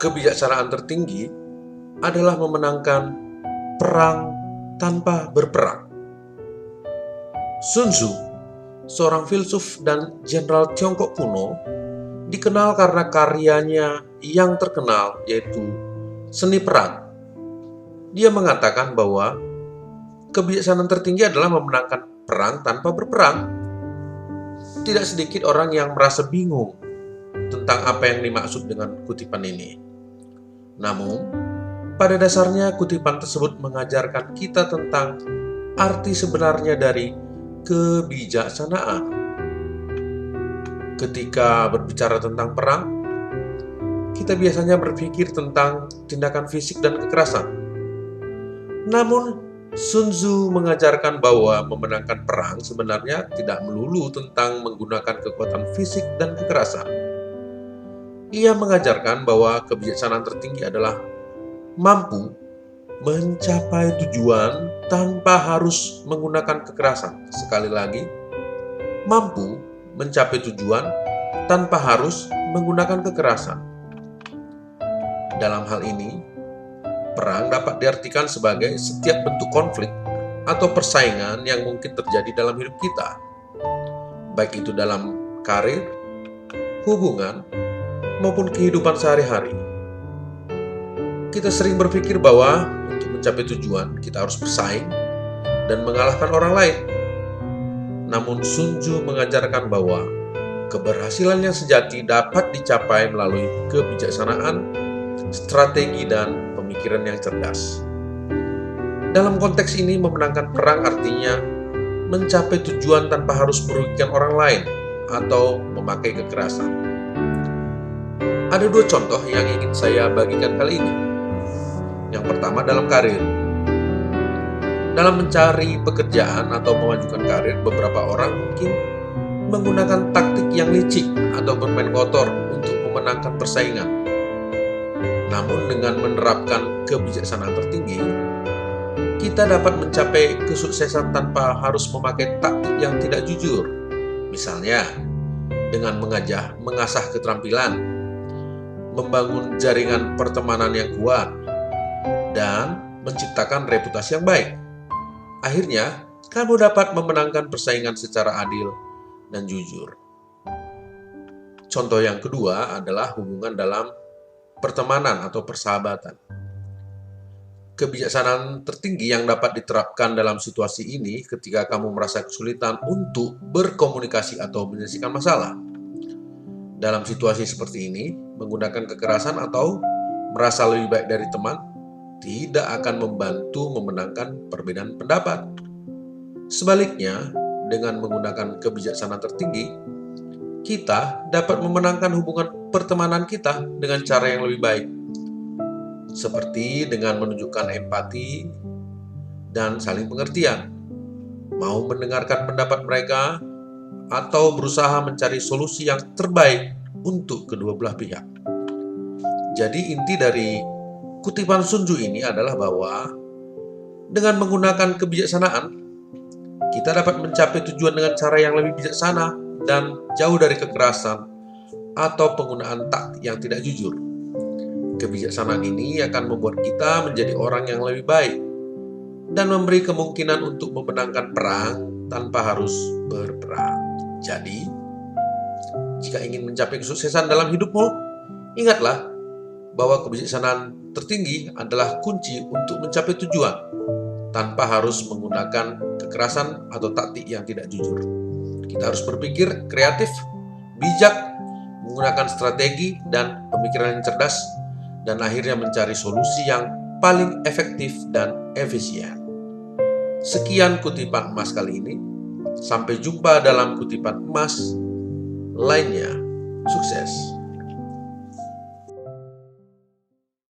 Kebijaksanaan tertinggi adalah memenangkan perang tanpa berperang. Sun Tzu, seorang filsuf dan jenderal Tiongkok kuno, dikenal karena karyanya yang terkenal yaitu Seni Perang. Dia mengatakan bahwa kebijaksanaan tertinggi adalah memenangkan perang tanpa berperang. Tidak sedikit orang yang merasa bingung tentang apa yang dimaksud dengan kutipan ini. Namun, pada dasarnya kutipan tersebut mengajarkan kita tentang arti sebenarnya dari kebijaksanaan. Ketika berbicara tentang perang, kita biasanya berpikir tentang tindakan fisik dan kekerasan. Namun, Sun Tzu mengajarkan bahwa memenangkan perang sebenarnya tidak melulu tentang menggunakan kekuatan fisik dan kekerasan. Ia mengajarkan bahwa kebijaksanaan tertinggi adalah mampu mencapai tujuan tanpa harus menggunakan kekerasan. Sekali lagi, mampu mencapai tujuan tanpa harus menggunakan kekerasan. Dalam hal ini, perang dapat diartikan sebagai setiap bentuk konflik atau persaingan yang mungkin terjadi dalam hidup kita, baik itu dalam karir, hubungan, maupun kehidupan sehari-hari. Kita sering berpikir bahwa untuk mencapai tujuan, kita harus bersaing dan mengalahkan orang lain. Namun Sun Tzu mengajarkan bahwa keberhasilan yang sejati dapat dicapai melalui kebijaksanaan, strategi, dan pemikiran yang cerdas. Dalam konteks ini, memenangkan perang artinya mencapai tujuan tanpa harus merugikan orang lain atau memakai kekerasan. Ada dua contoh yang ingin saya bagikan kali ini. Yang pertama dalam karir. Dalam mencari pekerjaan atau memajukan karir, beberapa orang mungkin menggunakan taktik yang licik atau bermain kotor untuk memenangkan persaingan. Namun dengan menerapkan kebijaksanaan tertinggi, kita dapat mencapai kesuksesan tanpa harus memakai taktik yang tidak jujur. Misalnya, dengan mengasah keterampilan, membangun jaringan pertemanan yang kuat, dan menciptakan reputasi yang baik. Akhirnya, kamu dapat memenangkan persaingan secara adil dan jujur. Contoh yang kedua adalah hubungan dalam pertemanan atau persahabatan. Kebijaksanaan tertinggi yang dapat diterapkan dalam situasi ini ketika kamu merasa kesulitan untuk berkomunikasi atau menyelesaikan masalah. Dalam situasi seperti ini, menggunakan kekerasan atau merasa lebih baik dari teman tidak akan membantu memenangkan perbedaan pendapat. Sebaliknya, dengan menggunakan kebijaksanaan tertinggi, kita dapat memenangkan hubungan pertemanan kita dengan cara yang lebih baik, seperti dengan menunjukkan empati dan saling pengertian, mau mendengarkan pendapat mereka, atau berusaha mencari solusi yang terbaik untuk kedua belah pihak. Jadi inti dari kutipan Sun Tzu ini adalah bahwa dengan menggunakan kebijaksanaan, kita dapat mencapai tujuan dengan cara yang lebih bijaksana dan jauh dari kekerasan atau penggunaan taktik yang tidak jujur. Kebijaksanaan ini akan membuat kita menjadi orang yang lebih baik dan memberi kemungkinan untuk memenangkan perang tanpa harus berperang. Jadi, jika ingin mencapai kesuksesan dalam hidupmu, ingatlah bahwa kebijaksanaan tertinggi adalah kunci untuk mencapai tujuan tanpa harus menggunakan kekerasan atau taktik yang tidak jujur. Kita harus berpikir kreatif, bijak, menggunakan strategi dan pemikiran yang cerdas, dan akhirnya mencari solusi yang paling efektif dan efisien. Sekian kutipan emas kali ini. Sampai jumpa dalam kutipan emas lainnya. Sukses!